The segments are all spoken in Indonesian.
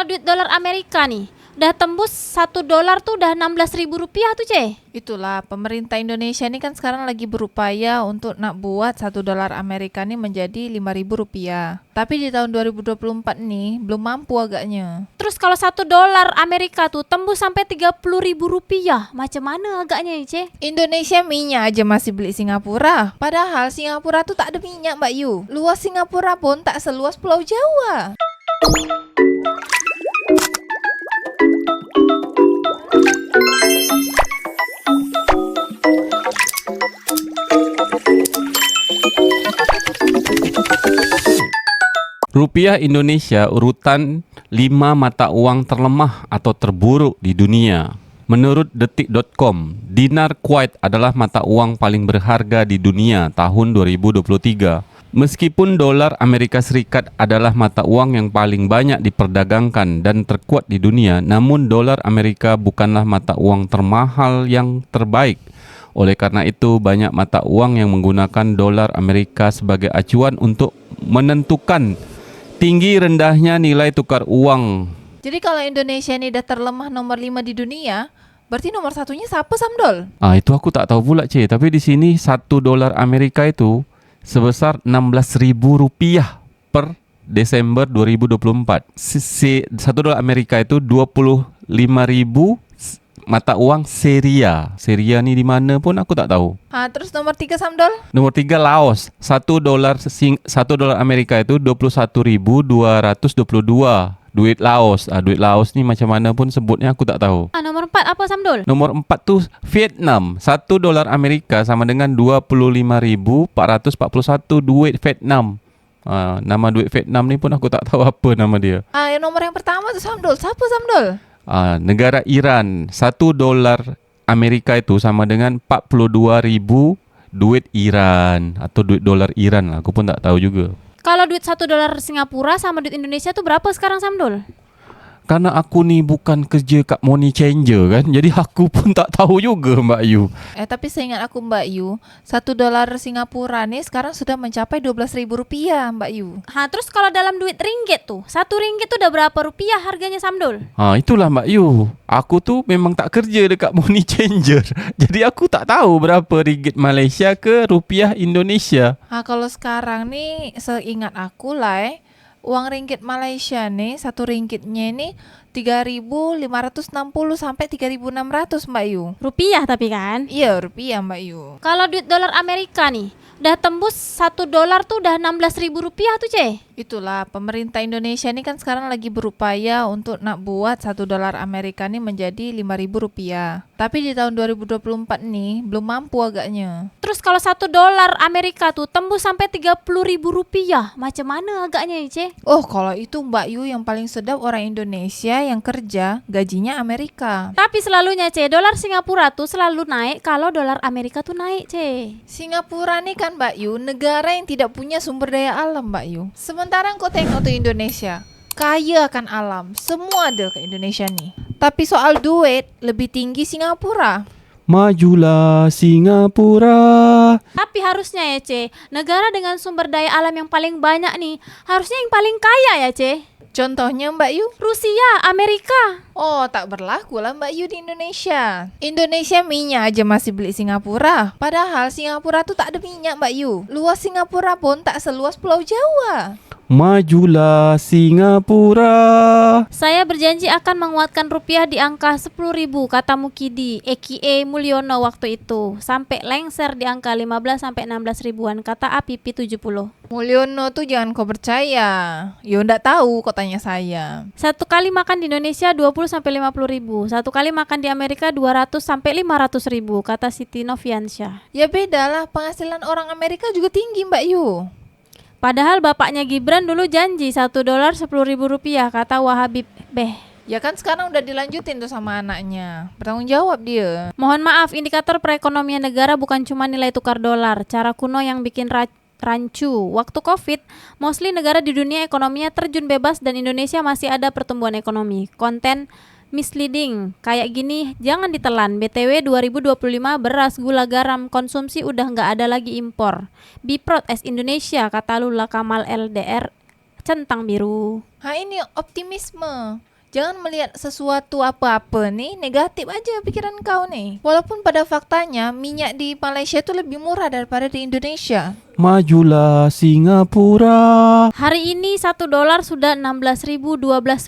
Kalau duit dolar Amerika nih, udah tembus $1 tuh udah Rp16.000 tuh, Ce. Itulah, pemerintah Indonesia ini kan sekarang lagi berupaya untuk nak buat $1 Amerika ini menjadi Rp5.000. Tapi di tahun 2024 nih belum mampu agaknya. Terus kalau $1 Amerika tuh tembus sampai Rp30.000, macam mana agaknya ya, Ce? Indonesia minyak aja masih beli Singapura. Padahal Singapura tuh tak ada minyak, Mbak Yu. Luas Singapura pun tak seluas Pulau Jawa. Rupiah Indonesia urutan 5 mata uang terlemah atau terburuk di dunia. Menurut detik.com, dinar Kuwait adalah mata uang paling berharga di dunia tahun 2023. Meskipun dolar Amerika Serikat adalah mata uang yang paling banyak diperdagangkan dan terkuat di dunia, namun dolar Amerika bukanlah mata uang termahal yang terbaik. Oleh karena itu, banyak mata uang yang menggunakan dolar Amerika sebagai acuan untuk menentukan tinggi rendahnya nilai tukar uang. Jadi kalau Indonesia ini dah terlemah nomor 5 di dunia, berarti nomor satunya siapa, Samdol? Itu aku tak tahu pula, C. Tapi di sini $1 Amerika itu sebesar Rp16.000 per Desember 2024. $1 Amerika itu 25.000 mata uang Seria. Seria ni di mana pun aku tak tahu. Terus nomor 3, Samdol? Nomor 3 Laos. $1 Amerika itu 21.222 duit Laos. Duit Laos ni macam mana pun sebutnya aku tak tahu. Nomor 4 apa, Samdol? Nomor 4 tu Vietnam. $1 Amerika sama dengan 25.441 duit Vietnam. Nama duit Vietnam ni pun aku tak tahu apa nama dia. Yang nomor yang pertama tu, Samdol. Siapa, Samdol? Negara Iran. $1 Amerika itu sama dengan 42.000 duit Iran atau duit dolar Iran lah. Aku pun tak tahu juga. Kalau duit $1 Singapura sama duit Indonesia tuh berapa sekarang, Samdol? Karena aku ni bukan kerja kat money changer kan, jadi aku pun tak tahu juga, Mbak Yu. Tapi seingat aku, Mbak Yu, $1 Singapura ni sekarang sudah mencapai Rp12.000, Mbak Yu. Terus kalau dalam duit ringgit tuh, RM1 tuh udah berapa rupiah harganya, Samdol? Itulah Mbak Yu. Aku tu memang tak kerja dekat money changer. Jadi aku tak tahu berapa ringgit Malaysia ke rupiah Indonesia. Kalau sekarang ni seingat aku lah uang ringgit Malaysia nih, RM1 ini 3.560 sampai 3.600, Mbak Yu. Rupiah tapi kan? Iya, rupiah, Mbak Yu. Kalau duit dolar Amerika nih, udah tembus $1 tuh udah Rp16.000 tuh, Ce. Itulah, pemerintah Indonesia ini kan sekarang lagi berupaya untuk nak buat $1 Amerika ini menjadi Rp5.000. Tapi di tahun 2024 nih belum mampu agaknya. Terus kalau $1 Amerika tuh tembus sampai Rp30.000, macam mana agaknya ya, Ce? Kalau itu, Mbak Yu, yang paling sedap orang Indonesia yang kerja gajinya Amerika. Tapi selalunya, Ce, dolar Singapura tuh selalu naik kalau dolar Amerika tuh naik, Ce. Singapura nih kan, Mbak Yu, negara yang tidak punya sumber daya alam, Mbak Yu. Sementara kau tengok tuh Indonesia, kaya akan alam, semua ada ke Indonesia nih. Tapi soal duit, lebih tinggi Singapura. Majulah Singapura. Tapi harusnya ya, Ce, negara dengan sumber daya alam yang paling banyak nih, harusnya yang paling kaya ya, Ce. Contohnya, Mbak Yu? Rusia, Amerika. Tak berlaku lah, Mbak Yu, di Indonesia. Indonesia minyak aja masih beli Singapura. Padahal Singapura tuh tak ada minyak, Mbak Yu. Luas Singapura pun tak seluas Pulau Jawa. Majulah Singapura. Saya berjanji akan menguatkan rupiah di angka 10.000, kata Mukidi, aka Mulyono waktu itu. Sampai lengser di angka 15 sampai 16 ribuan, kata APP 70. Mulyono tuh jangan kau percaya. Ndak tahu, kau tanya saya. Satu kali makan di Indonesia 20 sampai 50 ribu. Satu kali makan di Amerika 200 sampai 500 ribu, kata Siti Noviansyah. Ya bedalah, penghasilan orang Amerika juga tinggi, Mbak Yu. Padahal bapaknya Gibran dulu janji $1 Rp10.000, kata Wahabib Beh. Ya kan sekarang udah dilanjutin tuh sama anaknya. Bertanggung jawab dia. Mohon maaf, indikator perekonomian negara bukan cuma nilai tukar dolar. Cara kuno yang bikin rancu. Waktu COVID, mostly negara di dunia ekonominya terjun bebas dan Indonesia masih ada pertumbuhan ekonomi. Konten misleading kayak gini jangan ditelan. BTW 2025 beras, gula, garam, konsumsi udah nggak ada lagi impor. Be proud as Indonesia, kata Lula Kamal LDR Centang Biru. Ini optimisme. Jangan melihat sesuatu apa-apa nih negatif aja pikiran kau nih. Walaupun pada faktanya minyak di Malaysia itu lebih murah daripada di Indonesia. Majulah Singapura. Hari ini 1 dolar sudah 16.012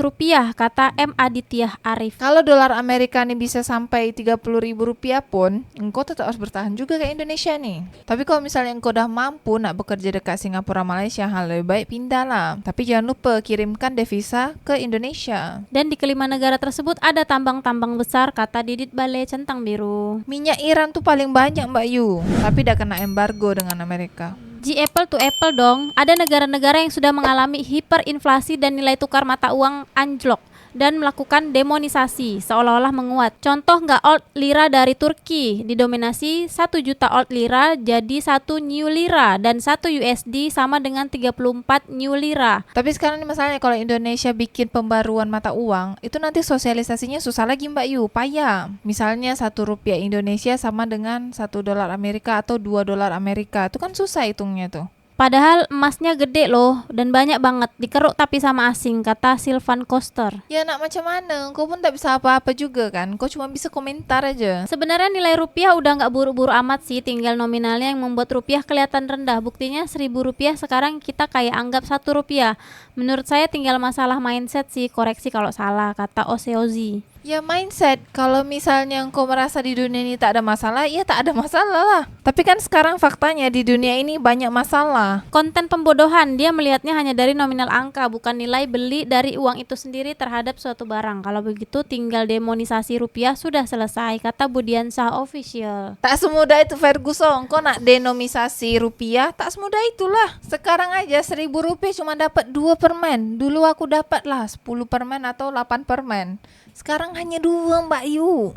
rupiah, kata M. Aditya Arif. Kalau dolar Amerika nih bisa sampai 30.000 rupiah pun, engkau tetap harus bertahan juga ke Indonesia nih. Tapi kalau misalnya engkau dah mampu nak bekerja dekat Singapura, Malaysia, hal lebih baik pindahlah. Tapi jangan lupa kirimkan devisa ke Indonesia. Dan di kelima negara tersebut ada tambang-tambang besar, kata Didit Bale Centang Biru. Minyak Iran tuh paling banyak Mbak Yu, tapi dah kena embargo dengan Amerika. Apple to Apple dong. Ada negara-negara yang sudah mengalami hiperinflasi dan nilai tukar mata uang anjlok dan melakukan demonisasi seolah-olah menguat. Contoh nggak old lira dari Turki didominasi 1 juta old lira jadi 1 new lira dan 1 USD sama dengan 34 new lira. Tapi sekarang ini masalahnya kalau Indonesia bikin pembaruan mata uang, itu nanti sosialisasinya susah lagi Mbak Yu, payah. Misalnya 1 rupiah Indonesia sama dengan 1 dolar Amerika atau 2 dolar Amerika, itu kan susah hitungnya tuh. Padahal emasnya gede loh dan banyak banget, dikeruk tapi sama asing, kata Sylvan Koster. Ya nak macam mana, kau pun tak bisa apa-apa juga kan, kau cuma bisa komentar aja. Sebenarnya nilai rupiah udah nggak buru-buru amat sih, tinggal nominalnya yang membuat rupiah kelihatan rendah. Buktinya 1.000 rupiah sekarang kita kayak anggap 1 rupiah. Menurut saya tinggal masalah mindset sih, koreksi kalau salah, kata Oseozi. Ya mindset, kalau misalnya engkau merasa di dunia ini tak ada masalah, ya tak ada masalah lah. Tapi kan sekarang faktanya di dunia ini banyak masalah. Konten pembodohan, dia melihatnya hanya dari nominal angka, bukan nilai beli dari uang itu sendiri terhadap suatu barang. Kalau begitu tinggal demonisasi rupiah sudah selesai, kata Budiansah Official. Tak semudah itu Ferguson, kau nak denomisasi rupiah, tak semudah itulah. Sekarang aja 1.000 rupiah cuma dapat 2 permen. Dulu aku dapat lah 10 permen atau 8 permen. Sekarang hanya 2 Mbak Yu.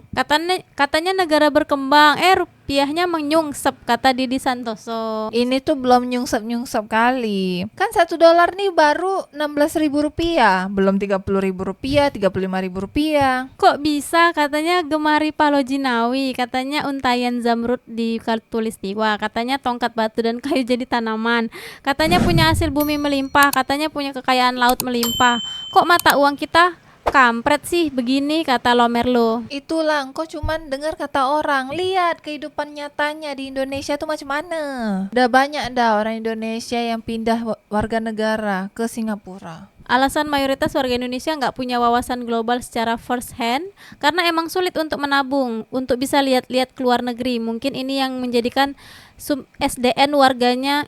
Katanya negara berkembang, rupiahnya menyungsep, kata Didi Santoso. Ini tuh belum nyungsep kali. Kan 1 dolar nih baru 16.000 rupiah. Belum 30.000 rupiah, 35.000 rupiah. Kok bisa? Katanya Gemari Palojinawi, katanya untayan zamrud di Khatulistiwa, katanya tongkat batu dan kayu jadi tanaman, katanya punya hasil bumi melimpah, katanya punya kekayaan laut melimpah. Kok mata uang kita kampret sih begini, kata Lomerlo. Itulah, engkau cuman dengar kata orang. Lihat kehidupan nyatanya di Indonesia tuh macam mana. Udah banyak orang Indonesia yang pindah warga negara ke Singapura. Alasan mayoritas warga Indonesia nggak punya wawasan global secara first hand karena emang sulit untuk menabung, untuk bisa lihat-lihat keluar negeri. Mungkin ini yang menjadikan SDM warganya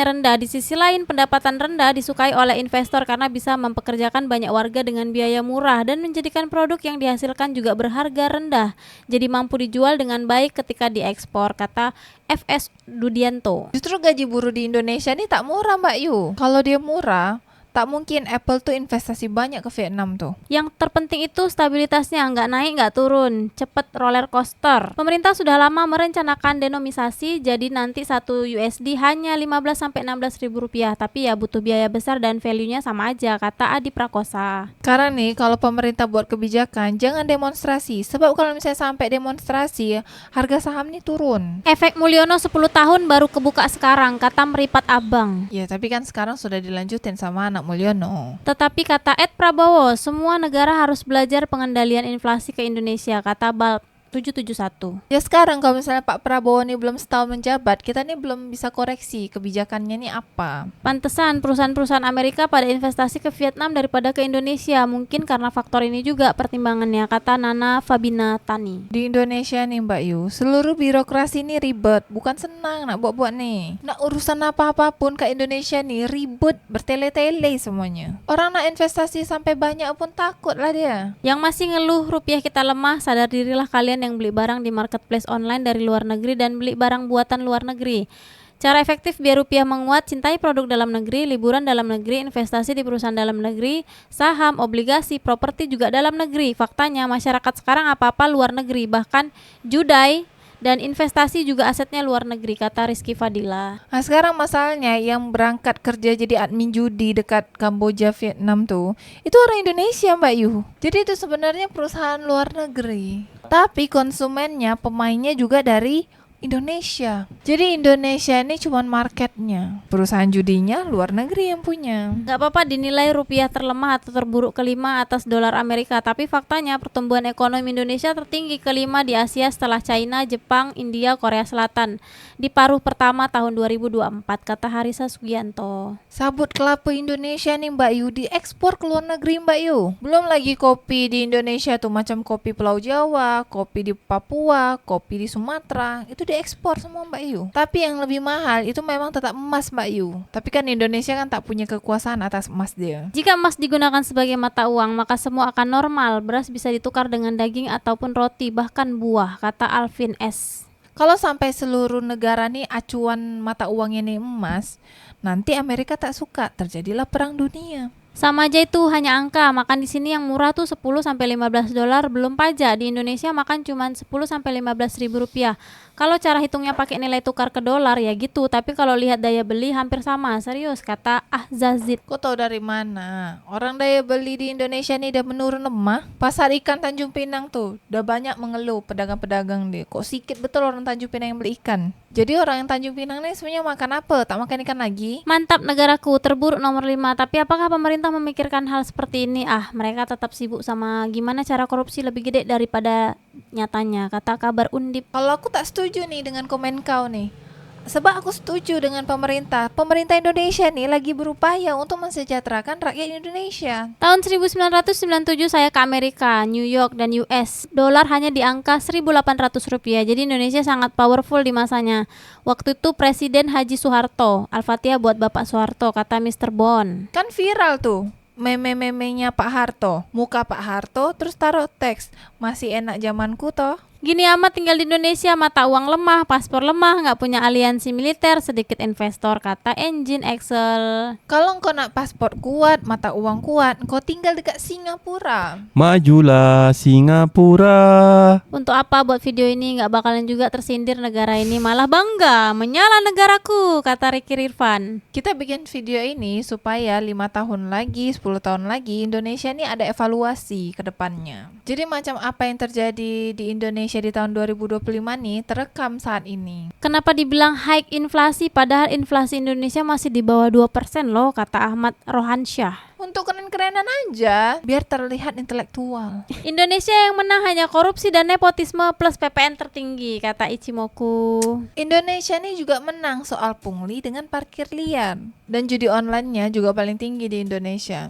rendah. Di sisi lain, pendapatan rendah disukai oleh investor karena bisa mempekerjakan banyak warga dengan biaya murah dan menjadikan produk yang dihasilkan juga berharga rendah. Jadi mampu dijual dengan baik ketika diekspor, kata FS Dudianto. Justru gaji buruh di Indonesia ini tak murah Mbak Yu. Kalau dia murah, tak mungkin Apple tuh investasi banyak ke Vietnam tuh. Yang terpenting itu stabilitasnya, nggak naik nggak turun, cepet roller coaster. Pemerintah sudah lama merencanakan denomisasi, jadi nanti 1 USD hanya 15 sampai 16 ribu rupiah. Tapi ya butuh biaya besar dan value-nya sama aja, kata Adi Prakosa. Sekarang nih kalau pemerintah buat kebijakan, jangan demonstrasi. Sebab kalau misalnya sampai demonstrasi, harga saham nih turun. Efek Mulyono 10 tahun baru kebuka sekarang, kata Meripat Abang. Ya tapi kan sekarang sudah dilanjutin sama anak Mulyono. Tetapi kata Ed Prabowo, semua negara harus belajar pengendalian inflasi ke Indonesia, kata Balp 771. Ya sekarang kalau misalnya Pak Prabowo nih belum setahun menjabat, kita nih belum bisa koreksi kebijakannya nih apa. Pantesan perusahaan-perusahaan Amerika pada investasi ke Vietnam daripada ke Indonesia. Mungkin karena faktor ini juga pertimbangannya, kata Nana Fabina Tani. Di Indonesia nih Mbak Yu, seluruh birokrasi nih ribet, bukan senang nak buat-buat nih. Nak urusan apa-apapun ke Indonesia nih ribet, bertele-tele semuanya. Orang nak investasi sampai banyak pun takut lah dia. Yang masih ngeluh rupiah kita lemah, sadar dirilah kalian yang beli barang di marketplace online dari luar negeri dan beli barang buatan luar negeri. Cara efektif biar rupiah menguat, cintai produk dalam negeri, liburan dalam negeri, investasi di perusahaan dalam negeri, saham, obligasi, properti juga dalam negeri. Faktanya masyarakat sekarang apa-apa luar negeri, bahkan judai dan investasi juga asetnya luar negeri, kata Rizky Fadila. Nah sekarang masalahnya yang berangkat kerja jadi admin judi dekat Kamboja, Vietnam tuh, itu orang Indonesia Mbak Yu. Jadi itu sebenarnya perusahaan luar negeri. Tapi konsumennya, pemainnya juga dari Indonesia. Jadi Indonesia ini cuma marketnya, perusahaan judinya luar negeri yang punya. Gak apa-apa dinilai rupiah terlemah atau terburuk kelima atas dolar Amerika, tapi faktanya pertumbuhan ekonomi Indonesia tertinggi kelima di Asia setelah China, Jepang, India, Korea Selatan di paruh pertama tahun 2024, kata Harisa Sugianto. Sabut kelapa Indonesia nih Mbak Yu diekspor ke luar negeri Mbak Yu. Belum lagi kopi di Indonesia tuh macam kopi Pulau Jawa, kopi di Papua, kopi di Sumatera, itu diekspor semua Mbak Yu. Tapi yang lebih mahal itu memang tetap emas Mbak Yu. Tapi kan Indonesia kan tak punya kekuasaan atas emas dia. Jika emas digunakan sebagai mata uang, maka semua akan normal. Beras bisa ditukar dengan daging ataupun roti, bahkan buah, kata Alvin S. Kalau sampai seluruh negara nih acuan mata uangnya nih emas, nanti Amerika tak suka, terjadilah perang dunia. Sama aja itu hanya angka. Makan di sini yang murah tuh 10 sampai 15 dolar belum pajak. Di Indonesia makan cuma 10 sampai 15 ribu rupiah. Kalau cara hitungnya pakai nilai tukar ke dolar ya gitu, tapi kalau lihat daya beli hampir sama. Serius, kata Ahzazid. Kau tahu dari mana? Orang daya beli di Indonesia nih udah menurun lemah. Pasar ikan Tanjung Pinang tuh udah banyak mengeluh pedagang-pedagang deh. Kok sedikit betul orang Tanjung Pinang yang beli ikan. Jadi orang yang Tanjung Pinang nih sebenarnya makan apa? Tak makan ikan lagi? Mantap negaraku, terburuk nomor 5. Tapi apakah pemerintah memikirkan hal seperti ini? Mereka tetap sibuk sama gimana cara korupsi lebih gede daripada nyatanya, kata kabar Undip. Kalau aku tak setuju nih dengan komen kau nih. Sebab aku setuju dengan pemerintah. Pemerintah Indonesia nih lagi berupaya untuk mensejahterakan rakyat Indonesia. Tahun 1997 saya ke Amerika, New York, dan US. Dolar hanya di angka 1.800 rupiah. Jadi Indonesia sangat powerful di masanya. Waktu itu Presiden Haji Soeharto. Al-Fatihah buat Bapak Soeharto, kata Mr. Bond. Kan viral tuh meme-memenya Pak Harto. Muka Pak Harto terus taruh teks, masih enak zamanku toh. Gini amat tinggal di Indonesia, mata uang lemah, paspor lemah, nggak punya aliansi militer, sedikit investor, kata Engine Excel. Kalau engkau nak paspor kuat, mata uang kuat, engkau tinggal dekat Singapura. Majulah Singapura. Untuk apa buat video ini, nggak bakalan juga tersindir negara ini, malah bangga, menyala negaraku, kata Ricky Rirfan. Kita bikin video ini supaya 5 tahun lagi, 10 tahun lagi Indonesia ini ada evaluasi ke depannya. Jadi macam apa yang terjadi di Indonesia di tahun 2025 nih terekam saat ini. Kenapa dibilang high inflasi padahal inflasi Indonesia masih di bawah 2% loh, kata Ahmad Rohansyah. Untuk keren-kerenan aja, biar terlihat intelektual. Indonesia yang menang hanya korupsi dan nepotisme plus PPN tertinggi, kata Ichimoku. Indonesia nih juga menang soal pungli dengan parkir liar. Dan judi online-nya juga paling tinggi di Indonesia.